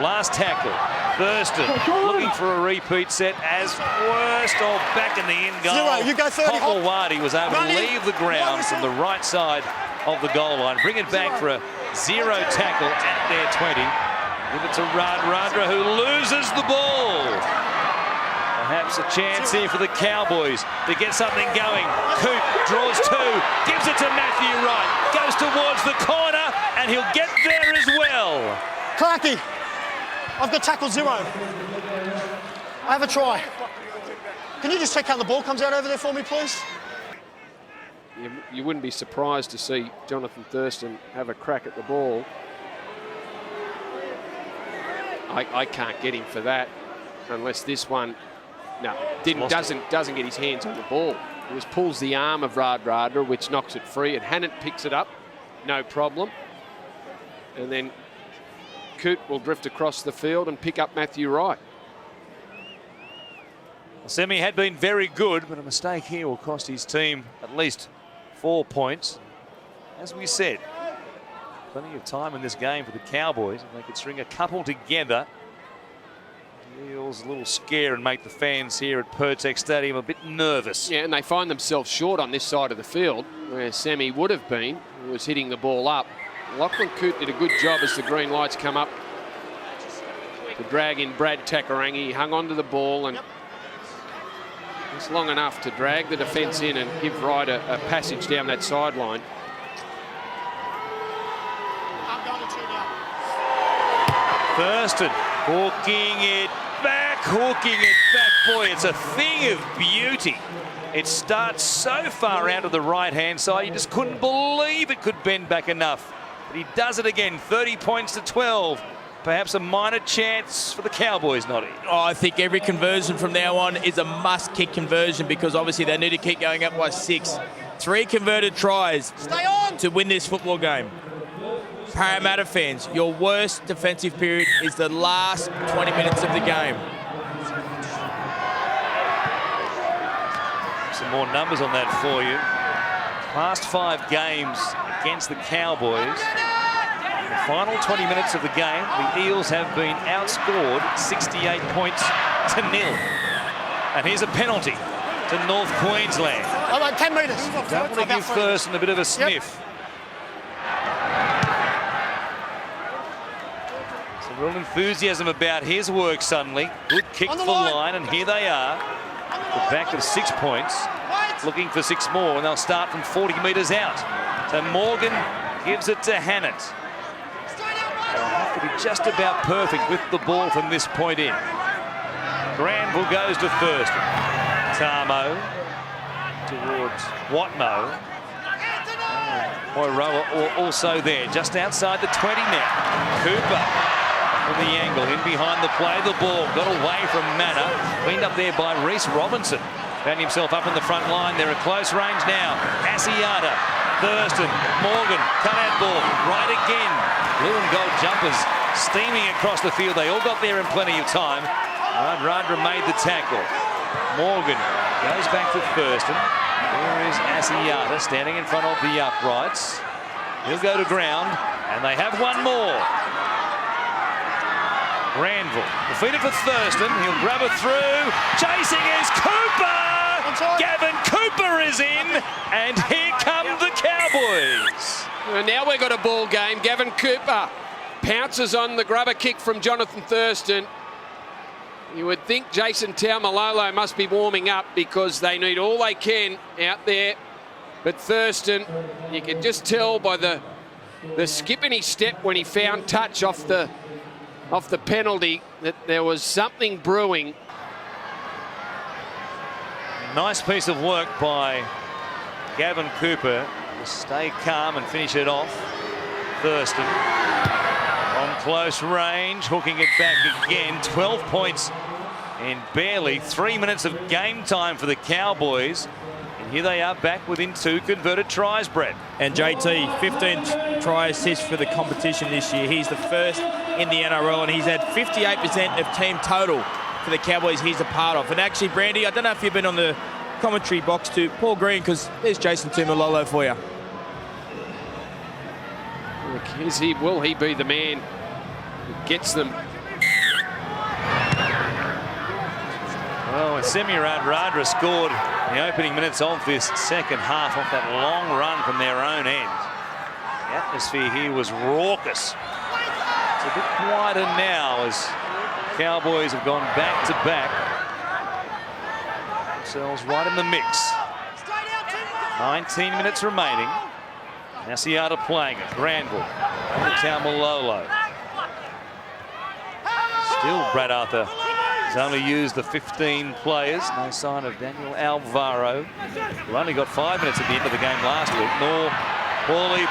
Last tackle. Thurston looking for a repeat set as worst. Oh, back in the end goal. Zero. You go 30. Hopewadi was able to leave the ground from the right side of the goal line. Bring it back for a 0 tackle at their 20. Give it to Radradra, who loses the ball. Perhaps a chance here for the Cowboys to get something going. Coop draws 2, gives it to Matthew Wright, goes towards the corner, and he'll get there as well. Clarkey, I've got tackle 0. I have a try. Can you just check how the ball comes out over there for me, please? You wouldn't be surprised to see Jonathan Thurston have a crack at the ball. I can't get him for that unless this one doesn't get his hands on the ball. He just pulls the arm of Radradra, which knocks it free, and Hannant picks it up, no problem. And then Coot will drift across the field and pick up Matthew Wright. Semi had been very good, but a mistake here will cost his team at least 4 points. As we said, plenty of time in this game for the Cowboys. If they could string a couple together, the Eels a little scare and make the fans here at Pertex Stadium a bit nervous. Yeah, and they find themselves short on this side of the field, where Semi would have been, who was hitting the ball up. Lachlan Coote did a good job as the green lights come up to drag in Brad Takarangi. He hung onto the ball and it's long enough to drag the defence in and give Wright a passage down that sideline. Thurston hooking it back. Boy, it's a thing of beauty. It starts so far out of the right-hand side, you just couldn't believe it could bend back enough. But he does it again, 30 points to 12. Perhaps a minor chance for the Cowboys, Noddy. Oh, I think every conversion from now on is a must-kick conversion because obviously they need to keep going up by 6. 3 converted tries to win this football game. Parramatta fans, your worst defensive period is the last 20 minutes of the game. Some more numbers on that for you. Past 5 games against the Cowboys. In the final 20 minutes of the game, the Eels have been outscored 68 points to 0. And here's a penalty to North Queensland. Oh, like 10 metres. Don't want to give Thurston a bit of a sniff. Some real enthusiasm about his work suddenly. Good kick for line, and here they are. The back of 6 points, looking for 6 more, and they'll start from 40 metres out. So Morgan gives it to Hannant. They'll have to be just about perfect with the ball from this point in. Granville goes to Thurston. Tamo towards Watmo. Moiroa also there, just outside the 20 now. Cooper from the angle, in behind the play, the ball got away from Manor, cleaned up there by Reece Robinson. Found himself up in the front line. They're at close range now. Asiata, Thurston, Morgan, cut out ball, right again. Blue and gold jumpers steaming across the field. They all got there in plenty of time. Radradra made the tackle. Morgan goes back to Thurston. There is Asiata standing in front of the uprights. He'll go to ground, and they have one more. Granville, defeated for Thurston. He'll grab it through. Chasing is Cooper! Gavin Cooper is in, and here come the Cowboys. And now we've got a ball game. Gavin Cooper pounces on the grubber kick from Jonathan Thurston. You would think Jason Taumalolo must be warming up because they need all they can out there. But Thurston, you can just tell by the skip in his step when he found touch off the penalty that there was something brewing. Nice piece of work by Gavin Cooper to stay calm and finish it off. Thurston on close range, hooking it back again. 12 points in barely 3 minutes of game time for the Cowboys. And here they are back within 2 converted tries, Brett. And JT, 15 try assists for the competition this year. He's the first in the NRL, and he's had 58% of team total for the Cowboys he's a part of. And actually, Brandy, I don't know if you've been on the commentary box to Paul Green, because there's Jason Taumalolo for you. Will he be the man who gets them Well, Radradra scored in the opening minutes of this second half off that long run from their own end. The atmosphere here was raucous. It's a bit quieter now as Cowboys have gone back to back. Themselves right in the mix. 19 minutes remaining. Asiata playing it. Granville. Over to Taumalolo. Still Brad Arthur has only used the 15 players. No sign of Daniel Alvaro, who only got 5 minutes at the end of the game last week. Nor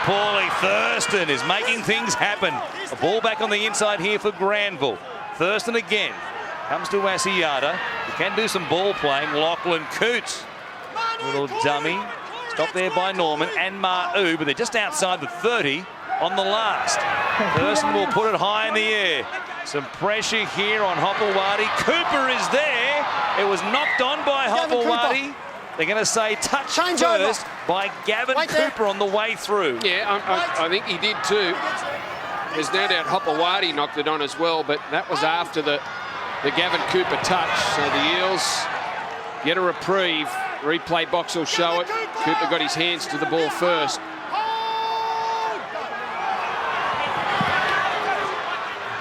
Paulie Thurston is making things happen. A ball back on the inside here for Granville. Thurston again. Comes to Asiata. He can do some ball playing. Lachlan Coots. Little dummy. Stopped there by Norman and Ma'u, but they're just outside the 30 on the last. Thurston will put it high in the air. Some pressure here on Hopewadi. Cooper is there. It was knocked on by Hopewadi. They're going to say touch first by Gavin Cooper on the way through. Yeah, I think he did too. There's no doubt Hopewadi knocked it on as well, but that was after the Gavin Cooper touch. So the Eels get a reprieve. Replay box will show it. Cooper got his hands to the ball first.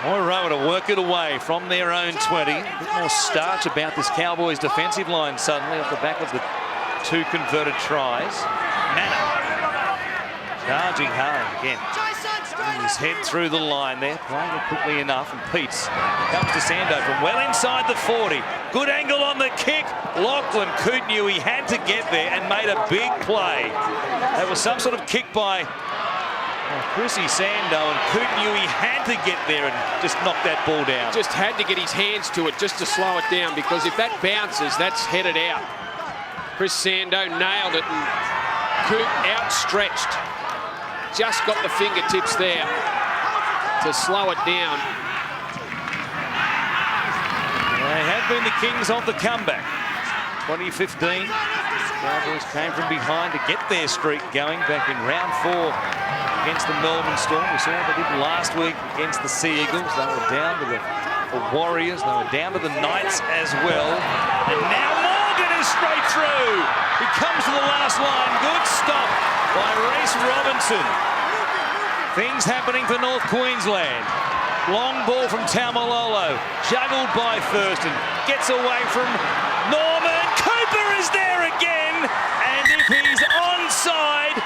Moira to work it away from their own 20. A bit more starch about this Cowboys defensive line suddenly off the back of the 2 converted tries. Manna charging hard again. His head through the line there, playing it quickly enough, and Peets comes to Sando from well inside the 40. Good angle on the kick. Lachlan Coote knew he had to get there and made a big play. That was some sort of kick by Chrissy Sando, and Coote knew he had to get there and just knock that ball down. Just had to get his hands to it just to slow it down, because if that bounces, that's headed out. Chris Sando nailed it, and Coote outstretched. Just got the fingertips there to slow it down. They have been the kings of the comeback. 2015, Cowboys came from behind to get their streak going back in round 4 against the Melbourne Storm. We saw what they did last week against the Sea Eagles. They were down to the Warriors. They were down to the Knights as well. And now Morgan is straight through. He comes to the last line. Good stop by Reece Robinson. Things happening for North Queensland. Long ball from Taumalolo. Juggled by Thurston. Gets away from Norman. Cooper is there again. And if he's onside,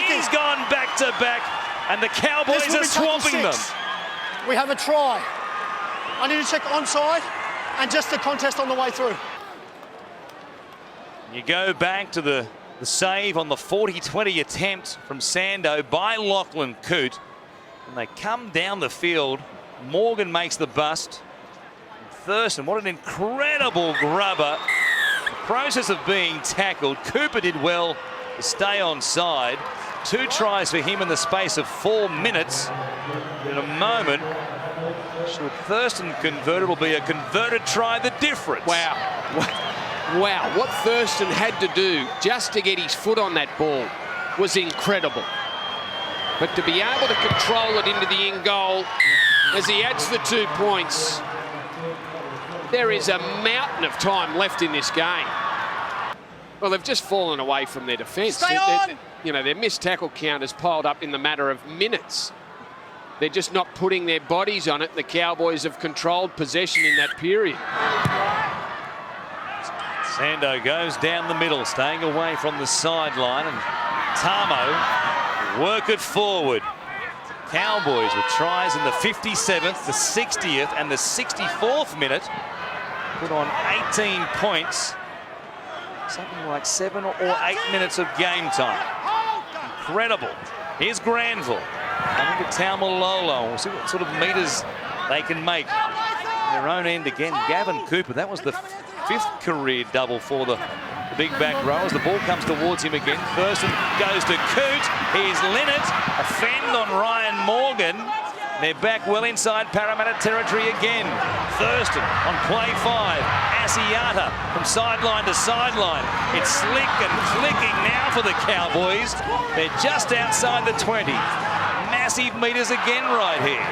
he's gone back to back. And the Cowboys are swamping them. We have a try. I need to check onside and just the contest on the way through. You go back to the save on the 40-20 attempt from Sando by Lachlan Coote. And they come down the field. Morgan makes the bust. And Thurston, what an incredible grubber. The process of being tackled. Cooper did well to stay on side. 2 tries for him in the space of 4 minutes. In a moment, should Thurston convert, it'll be a converted try, the difference. Wow. Wow, what Thurston had to do just to get his foot on that ball was incredible. But to be able to control it into the in goal as he adds the 2 points, there is a mountain of time left in this game. Well, they've just fallen away from their defence. You know, their missed tackle count has piled up in the matter of minutes. They're just not putting their bodies on it. The Cowboys have controlled possession in that period. Sando goes down the middle, staying away from the sideline, and Tamo work it forward. Cowboys with tries in the 57th, the 60th, and the 64th minute. Put on 18 points. Something like 7 or 8 minutes of game time. Incredible. Here's Granville. Coming to Taumalolo. We'll see what sort of meters they can make. Their own end again. Gavin Cooper. That was the 5th career double for the big back row as the ball comes towards him again. Thurston goes to Coote. Here's Linnett. A fend on Ryan Morgan. They're back well inside Parramatta territory again. Thurston on play 5. Asiata from sideline to sideline. It's slick and flicking now for the Cowboys. They're just outside the 20. Massive meters again right here.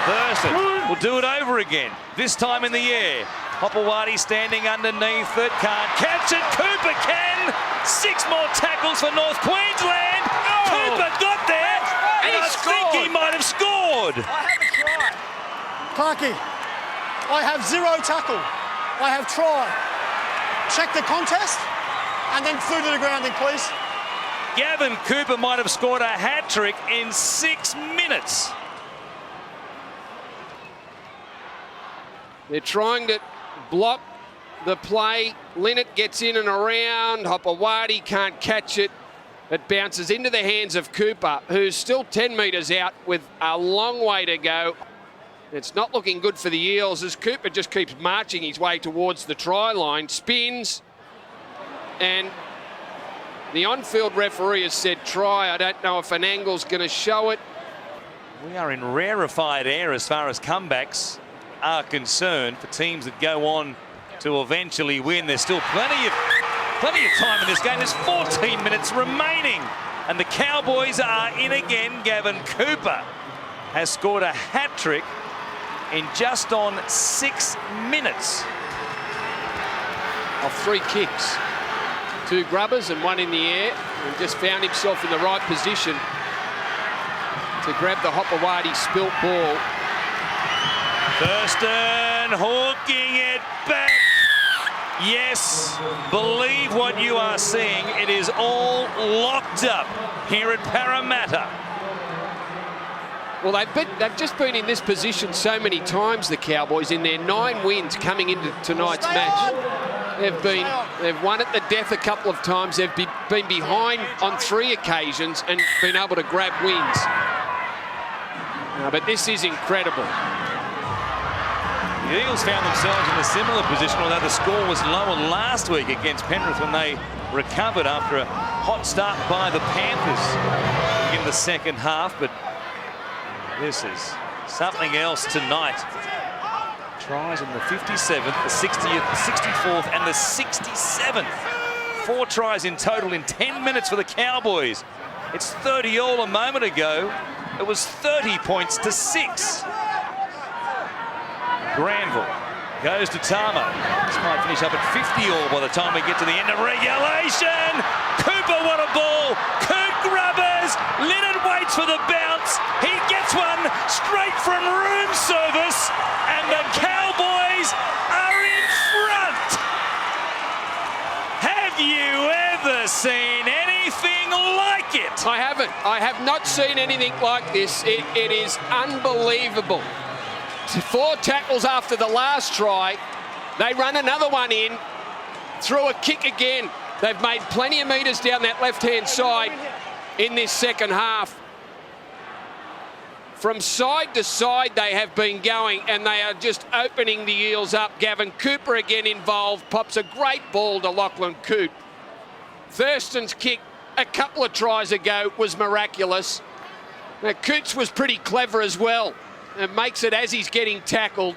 Thurston will do it over again. This time in the air. Hopewadi standing underneath it, can't catch it. Cooper can. 6 more tackles for North Queensland. Cooper got there, and I think he might have scored. Clarkie, I have 0 tackle. I have try. Check the contest, and then through to the grounding, please. Gavin Cooper might have scored a hat-trick in 6 minutes. They're trying to block the play. Linnett gets in and around. Hopewadi can't catch it. It bounces into the hands of Cooper, who's still 10 metres out with a long way to go. It's not looking good for the Eels as Cooper just keeps marching his way towards the try line, spins, and the on-field referee has said try. I don't know if an angle's going to show it. We are in rarefied air as far as comebacks are concerned for teams that go on to eventually win. There's still plenty of time in this game. There's 14 minutes remaining, and the Cowboys are in again. Gavin Cooper has scored a hat-trick in just on 6 minutes. Of 3 kicks. 2 grubbers and 1 in the air. And just found himself in the right position to grab the Hopewadi spilt ball. Thurston hooking it back. Yes, believe what you are seeing. It is all locked up here at Parramatta. Well, they've just been in this position so many times, the Cowboys, in their 9 wins coming into tonight's match. They've won at the death a couple of times. They've been behind on 3 occasions and been able to grab wins. But this is incredible. The Eels found themselves in a similar position, although the score was lower last week against Penrith when they recovered after a hot start by the Panthers in the second half. But this is something else tonight. Tries in the 57th, the 60th, the 64th, and the 67th. 4 tries in total in 10 minutes for the Cowboys. It's 30 all a moment ago. It was 30 points to 6. Granville goes to Tamo. This might finish up at 50 all by the time we get to the end of regulation. Cooper, what a ball. Coop grubbers. Linnett waits for the bounce. He gets one straight from room service. And the Cowboys are in front. Have you ever seen anything like it? I haven't. I have not seen anything like this. It is unbelievable. 4 tackles after the last try. They run another one in, through a kick again. They've made plenty of metres down that left-hand side in this second half. From side to side they have been going, and they are just opening the Eels up. Gavin Cooper again involved, pops a great ball to Lachlan Coote. Thurston's kick a couple of tries ago was miraculous. Now Coote's was pretty clever as well. And makes it as he's getting tackled.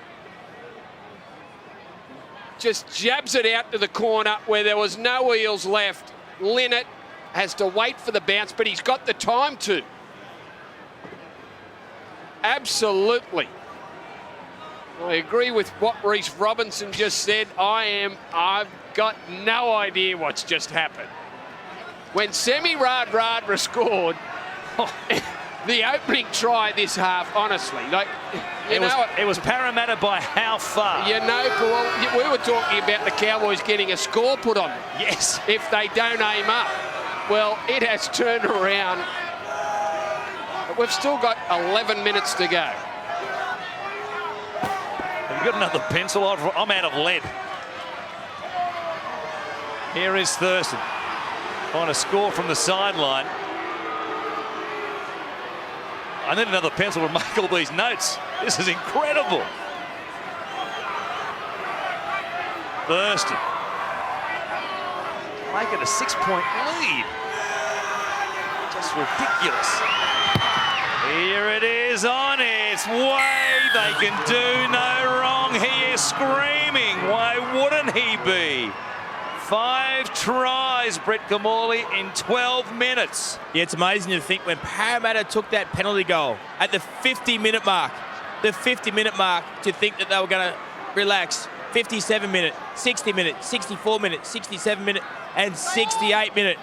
Just jabs it out to the corner where there was no Eels left. Linnett has to wait for the bounce, but he's got the time to. Absolutely. I agree with what Reece Robinson just said. I've got no idea what's just happened. When Semi Radradra scored, the opening try this half, honestly, like it was Parramatta by how far? Well, we were talking about the Cowboys getting a score put on them. Yes. If they don't aim up. Well, it has turned around. But we've still got 11 minutes to go. Have you got another pencil? I'm out of lead. Here is Thurston on a score from the sideline. I need another pencil to make all these notes. This is incredible. Thurston. Make it a 6-point lead. Just ridiculous. Here it is on its way. They can do no wrong. He is screaming. Why wouldn't he be? 5 tries, Brett Kamali, in 12 minutes. Yeah, it's amazing to think when Parramatta took that penalty goal at the 50-minute mark, to think that they were going to relax. 57 minute, 60 minute, 64 minute, 67 minute, and 68 minute.